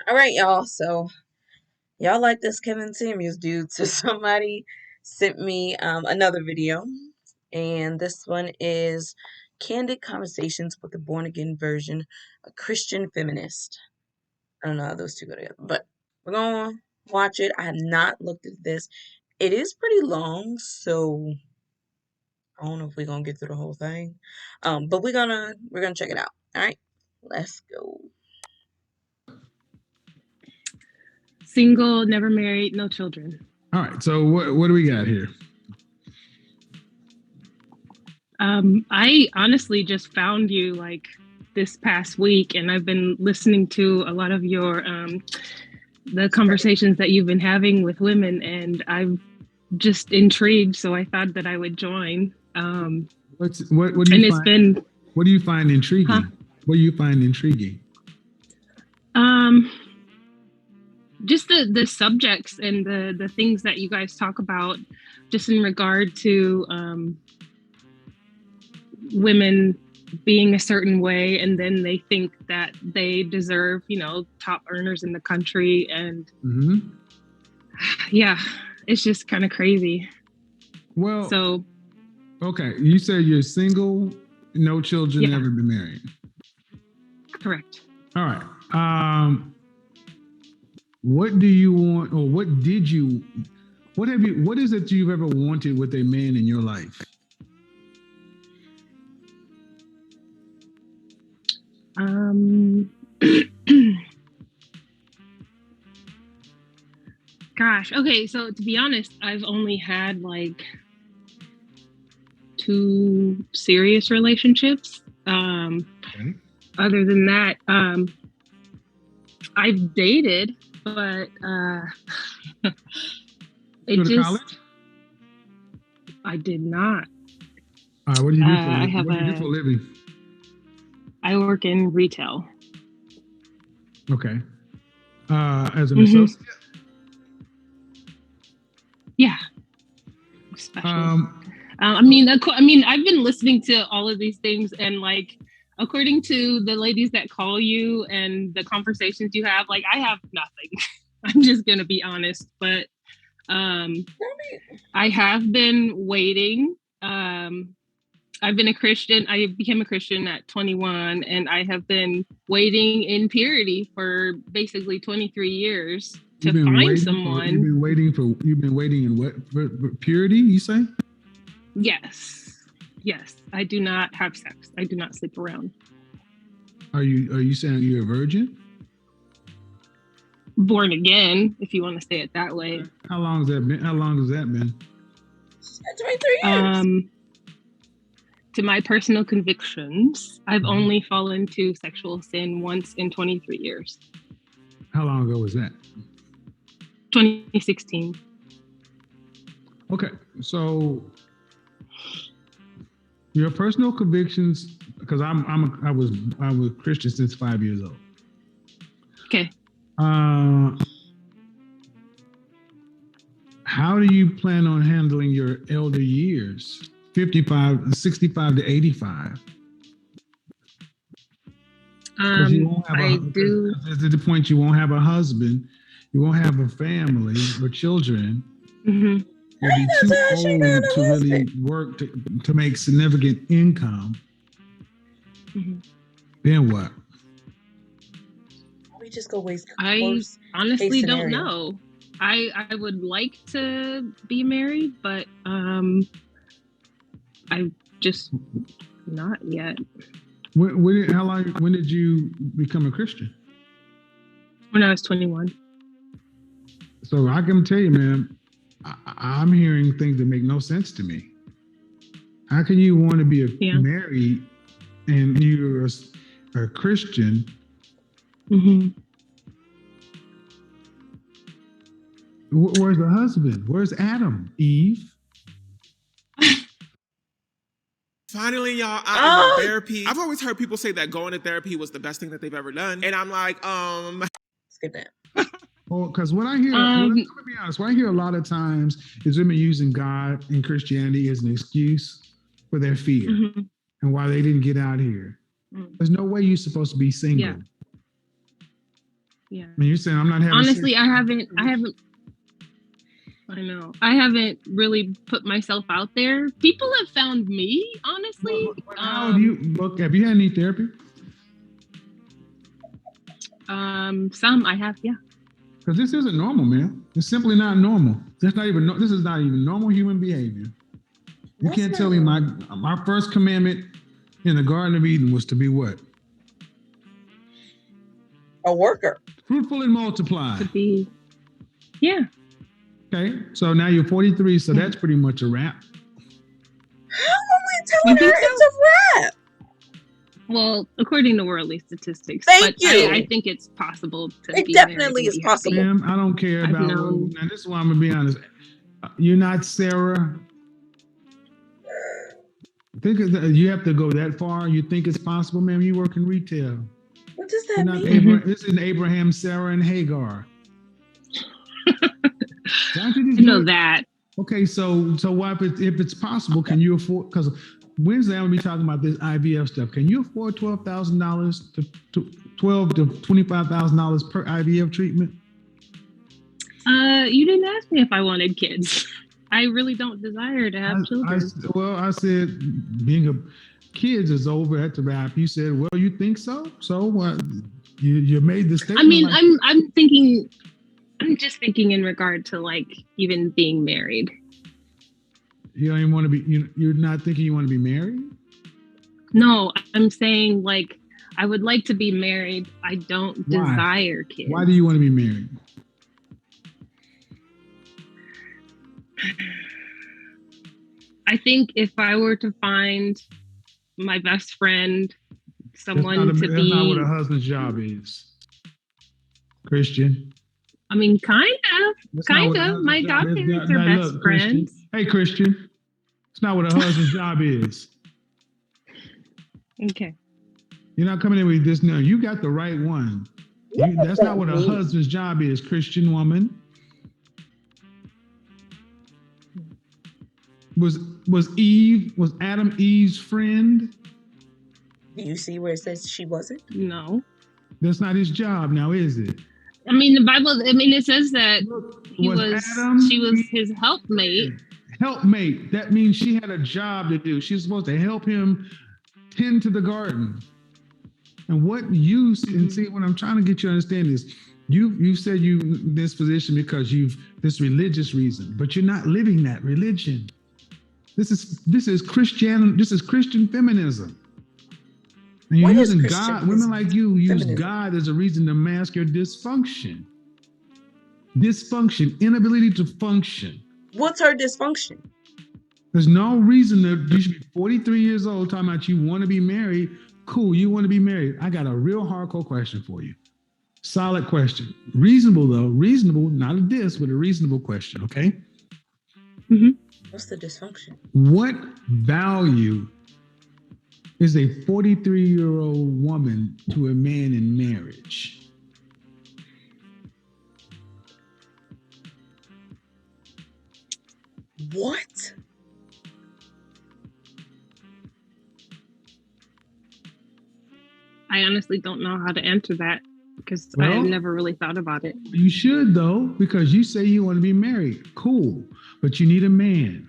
All right, y'all. So y'all like this Kevin Samuels dude. So somebody sent me another video, and this one is Candid Conversations with a Born Again Version, a Christian Feminist. I don't know how those two go together, but we're gonna watch it. I have not looked at this. It is pretty long, so I don't know if we're gonna get through the whole thing. But we're gonna check it out. All right, let's go. Single, never married, no children. All right. So what do we got here? I honestly just found you like this past week, and I've been listening to a lot of your the conversations that you've been having with women, and I'm just intrigued. So I thought that I would join. What do you find? What do you find intriguing? Huh? What do you find intriguing? Just the subjects and the things that you guys talk about, just in regard to women being a certain way, and then they think that they deserve, top earners in the country, and yeah, it's just kind of crazy. Well, so okay, you said you're single, no children, never been married. Correct. All right. What do you want, or what is it you've ever wanted with a man in your life? Gosh, okay, so to be honest, I've only had like 2 serious relationships. Okay. Other than that, I've dated, but it Go to just college? I did not. All right, what do you do for a living? I work in retail. Okay. As an associate? Yeah. Special. I mean, I've been listening to all of these things, and like, according to the ladies that call you and the conversations you have, like, I have nothing. I'm just gonna be honest, but I have been waiting. I've been a Christian. I became a Christian at 21, and I have been waiting in purity for basically 23 years to find someone. You've been waiting in what? For purity, you say? Yes. I do not have sex. I do not sleep around. Are you saying you're a virgin? Born again, if you want to say it that way. How long has that been? 23 years. To my personal convictions, I've only fallen to sexual sin once in 23 years. How long ago was that? 2016. Okay, so your personal convictions, because I was Christian since 5 years old. Okay. How do you plan on handling your elder years? 65 to 85. You won't have at the point you won't have a husband, you won't have a family or children. Mm-hmm. You'll be too old to really work to make significant income. Mm-hmm. Then what? We just go waste. I honestly don't know. I would like to be married, but I just not yet. When did you become a Christian? When I was 21. So I can tell you, man, I'm hearing things that make no sense to me. How can you want to be married and you're a Christian? Mm-hmm. Where's the husband? Where's Adam? Eve? Finally, y'all, I'm in therapy. I've always heard people say that going to therapy was the best thing that they've ever done. And I'm like, skip that. Well, because what I hear, I'm gonna be honest, what I hear a lot of times is women using God and Christianity as an excuse for their fear and why they didn't get out here. There's no way you're supposed to be single. Yeah. I mean, you're saying I'm not having honestly, sex. I know. I haven't really put myself out there. People have found me, honestly. How have you have you had any therapy? Some I have, yeah. Because this isn't normal, man. It's simply not normal. This is not even normal human behavior. You can't tell me my first commandment in the Garden of Eden was to be what? A worker. Fruitful and multiply. To be, yeah. Okay, so now you're 43, so that's pretty much a wrap. How are we telling her it's a wrap? Well, according to worldly statistics. Thank you. I think it's possible to it be definitely married is possible. Ma'am, I don't care about known. Now, this is why I'm gonna be honest. You're not Sarah. You have to go that far. You think it's possible, ma'am? You work in retail. What does that mean? This is Abraham, Sarah, and Hagar. You know that. Okay, so why if it's possible, can you afford? Because Wednesday I'm gonna be talking about this IVF stuff. Can you afford $12,000 to $12,000 to $25,000 per IVF treatment? You didn't ask me if I wanted kids. I really don't desire to have children. I said being a kids is over at the wrap. You said, well, you think so? So what? You made the statement. I mean, I'm just thinking in regard to like even being married. You don't even want to be. You're not thinking you want to be married? No, I'm saying like I would like to be married. I don't desire kids. Why do you want to be married? I think if I were to find my best friend, someone that's to be. That's not what a husband's job is. Christian. I mean, kind of. My godparents are best friends. Hey, Christian. It's not what a husband's job is. Okay. You're not coming in with this now. You got the right one. That's not what a husband's job is, Christian woman. Was Adam Eve's friend? Do you see where it says she wasn't? No. That's not his job now, is it? I mean, the Bible, it says that she was his helpmate. Helpmate. That means she had a job to do. She's supposed to help him tend to the garden. And what I'm trying to get you to understand is you said you in this position because you've this religious reason, but you're not living that religion. This is Christian feminism. And you're using God. Women like you use God as a reason to mask your dysfunction. Dysfunction, inability to function. What's her dysfunction? There's no reason that you should be 43 years old talking about you want to be married. Cool, you want to be married. I got a real hardcore question for you. Solid question. Reasonable though. Reasonable, not a diss, but a reasonable question, okay? Mm-hmm. What's the dysfunction? What value is a 43-year-old woman to a man in marriage? What? I honestly don't know how to answer that because I've never really thought about it. You should though, because you say you want to be married. Cool. But you need a man.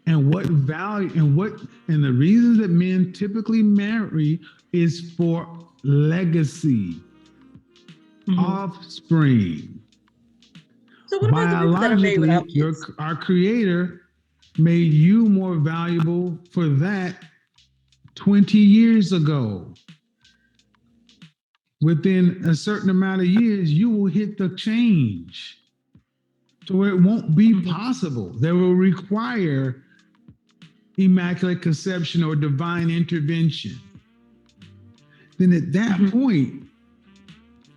And what value and the reasons that men typically marry is for legacy, offspring. So what about the people that are married without kids? Our creator made you more valuable for that 20 years ago. Within a certain amount of years, you will hit the change. So it won't be possible. They will require immaculate conception or divine intervention. Then at that point,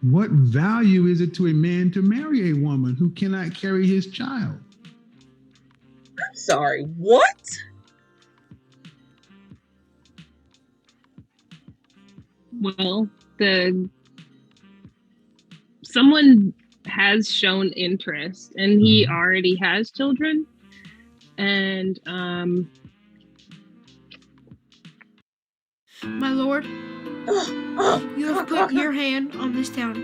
what value is it to a man to marry a woman who cannot carry his child? I'm sorry, what? Well, someone has shown interest and he already has children, and my lord, you have put your hand on this town.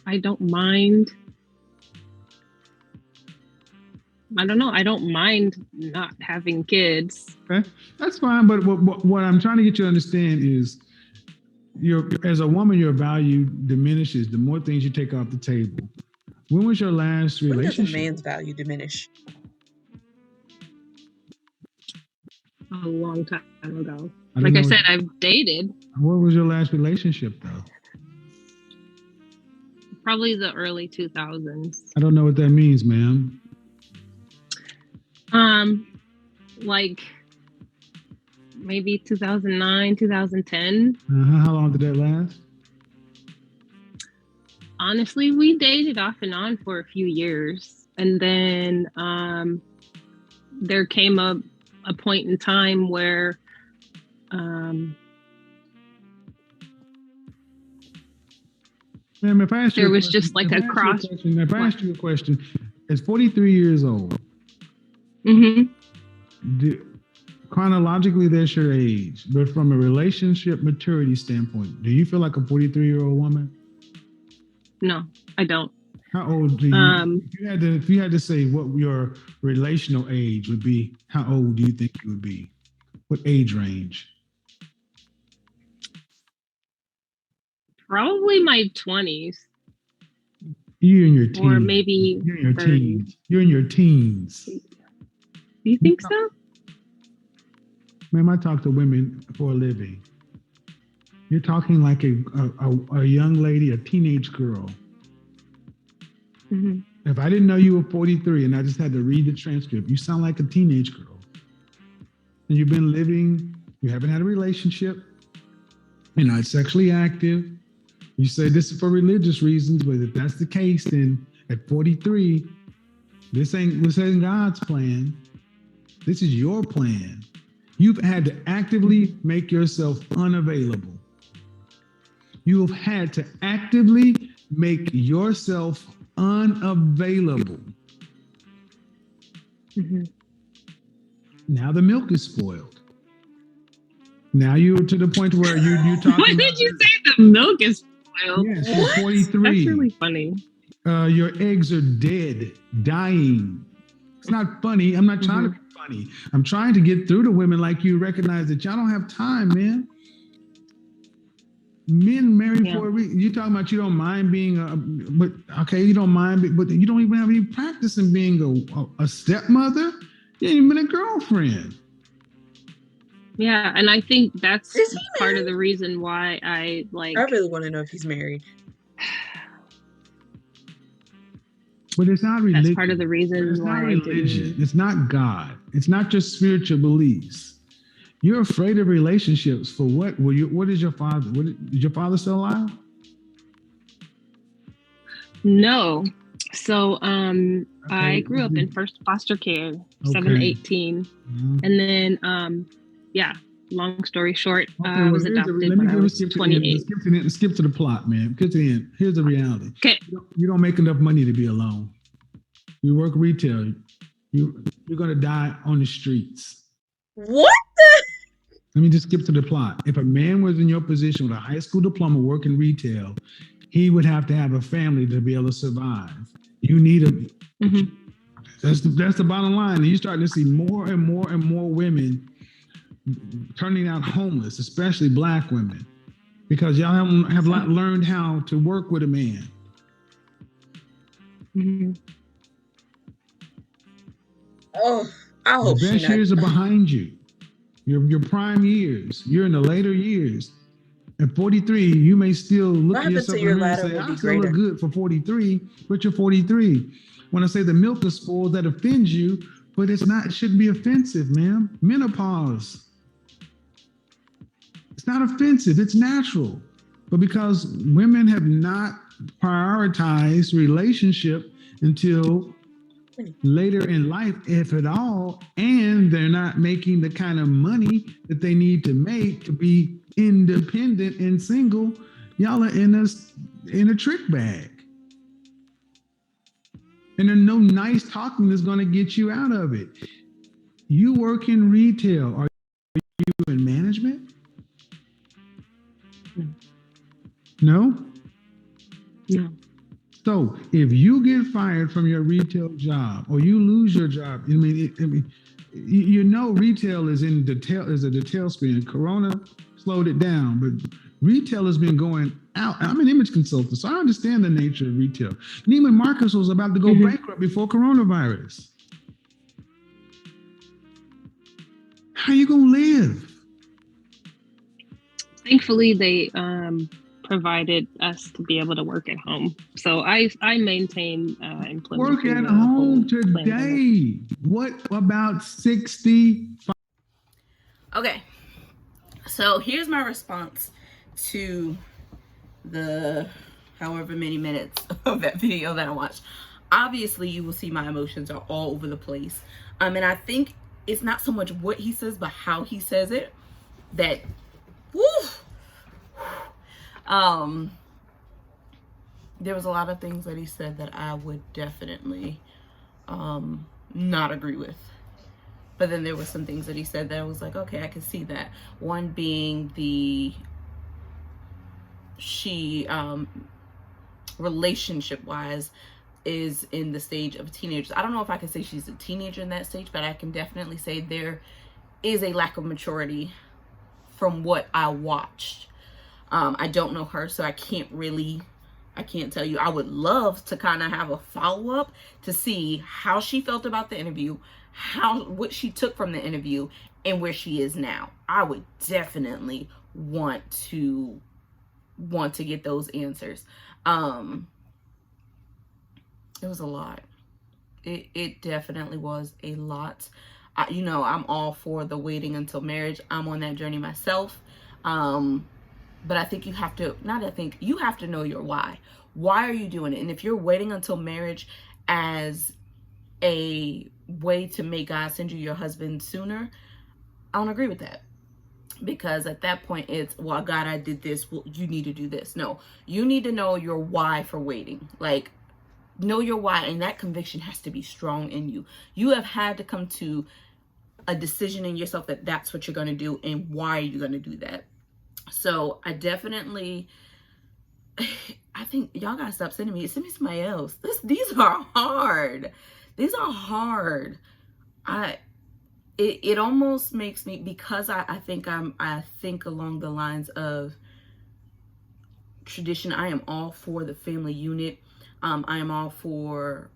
I don't mind. I don't know. I don't mind not having kids. Okay, that's fine. But what I'm trying to get you to understand is, as a woman, your value diminishes the more things you take off the table. When was your last relationship? When does a man's value diminish? A long time ago. Like I said, I've dated. What was your last relationship, though? Probably the early 2000s. I don't know what that means, ma'am. Like maybe 2009, 2010. How long did that last? Honestly, we dated off and on for a few years. And then there came a point in time where ma'am, if I asked you there was just like a cross. If I asked you a question, at 43 years old, chronologically, that's your age, but from a relationship maturity standpoint, do you feel like a 43-year-old woman? No, I don't. How old do you? If you had to say what your relational age would be, how old do you think you would be? What age range? Probably my 20s. You're in your teens. Or maybe you're in your 30s. teens. You're in your teens. Do you think so? Ma'am, I talk to women for a living. You're talking like a young lady, a teenage girl. Mm-hmm. If I didn't know you were 43 and I just had to read the transcript, you sound like a teenage girl. And you've been living, you haven't had a relationship, you're not sexually active. You say this is for religious reasons, but if that's the case, then at 43, this ain't God's plan. This is your plan. You've had to actively make yourself unavailable. You have had to actively make yourself unavailable. Mm-hmm. Now the milk is spoiled. Now you're to the point where you're talking. When did you say the milk is spoiled? Yes, you're 43. That's really funny. Your eggs are dead, dying. It's not funny. I'm not trying to be funny. I'm trying to get through to women like you, recognize that y'all don't have time, man. Men marry for a reason. You're talking about you don't mind being but okay, you don't mind, but you don't even have any practice in being a stepmother. You ain't even been a girlfriend. Yeah, and I think that's part of the reason why I really want to know if he's married. But it's not religion. That's part of the reason why I didn't. It's not God. It's not just spiritual beliefs. You're afraid of relationships for what? What is your father? Is your father still alive? No. So I grew up in first foster care, 7-18. And then long story short, I was adopted when I was 28. Skip to the plot, man. Get to the end. Here's the reality. Okay. You don't make enough money to be alone. You work retail. You're gonna die on the streets. What? Let me just skip to the plot. If a man was in your position with a high school diploma working retail, he would have to have a family to be able to survive. You need a. Mm-hmm. That's the bottom line. And you're starting to see more and more and more women turning out homeless, especially Black women, because y'all have learned how to work with a man. Mm-hmm. Oh, I hope the best years are behind you. Your prime years. You're in the later years. At 43, you may still look at yourself in the mirror and say, I still look good for 43, but you're 43. When I say the milk is spoiled, that offends you, but it's not. It shouldn't be offensive, ma'am. Menopause. It's not offensive. It's natural. But because women have not prioritized relationship until later in life, if at all, and they're not making the kind of money that they need to make to be independent and single, y'all are in a trick bag. And there's no nice talking that's going to get you out of it. You work in retail. Are you in management? No? No. So if you get fired from your retail job or you lose your job, you know retail is in detail is a tailspin. Corona slowed it down, but retail has been going out. I'm an image consultant, so I understand the nature of retail. Neiman Marcus was about to go bankrupt before coronavirus. How you gonna live? Thankfully, they provided us to be able to work at home. So I maintain implementing Work at home today. What about 65? Okay, so here's my response to the however many minutes of that video that I watched. Obviously, you will see my emotions are all over the place. And I think it's not so much what he says, but how he says it that, woo, there was a lot of things that he said that I would definitely not agree with. But then there were some things that he said that I was like, okay, I can see that. One being she relationship wise is in the stage of teenagers. I don't know if I can say she's a teenager in that stage, but I can definitely say there is a lack of maturity from what I watched. I don't know her, so I can't tell you. I would love to kind of have a follow-up to see how she felt about the interview, what she took from the interview, and where she is now. I would definitely want to get those answers. It was a lot. It definitely was a lot. I'm all for the waiting until marriage. I'm on that journey myself. But I think you have to know your why. Why are you doing it? And if you're waiting until marriage as a way to make God send you your husband sooner, I don't agree with that. Because at that point it's, well, God, I did this, well, you need to do this. No, you need to know your why for waiting. Like, know your why, and that conviction has to be strong in you. You have had to come to a decision in yourself that that's what you're going to do, and why are you going to do that. So I definitely, I think y'all gotta stop sending me somebody else. These are hard. These are hard. It almost makes me, because I think along the lines of tradition. I am all for the family unit. I am all for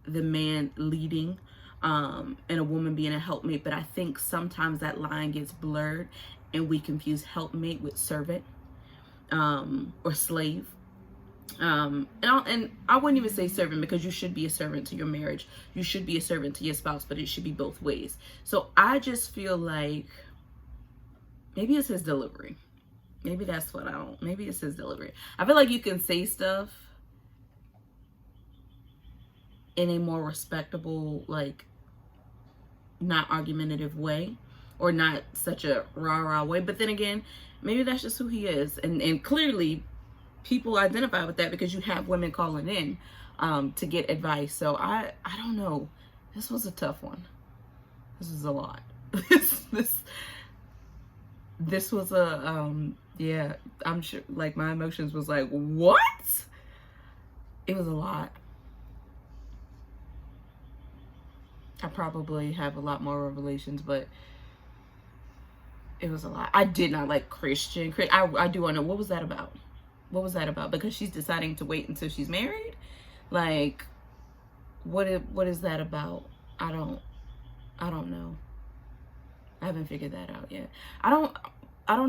the man leading and a woman being a helpmate, but I think sometimes that line gets blurred and we confuse helpmate with servant or slave. And I wouldn't even say servant, because you should be a servant to your marriage. You should be a servant to your spouse, but it should be both ways. So I just feel like maybe it's his delivery. Maybe that's what maybe it's his delivery. I feel like you can say stuff in a more respectable, like, not argumentative way, or not such a rah-rah way. But then again, maybe that's just who he is. And clearly people identify with that, because you have women calling in to get advice. So I don't know. This was a tough one. This was a lot. this was a yeah, I'm sure, like, my emotions was like, what? It was a lot. I probably have a lot more revelations, but it was a lot. I did not like Christian. I do want to know, what was that about? What was that about? Because she's deciding to wait until she's married? Like, what is that about? I don't know. I haven't figured that out yet. I don't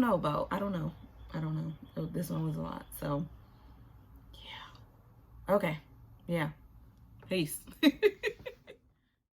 know. This one was a lot. So, yeah. Okay. Yeah. Peace.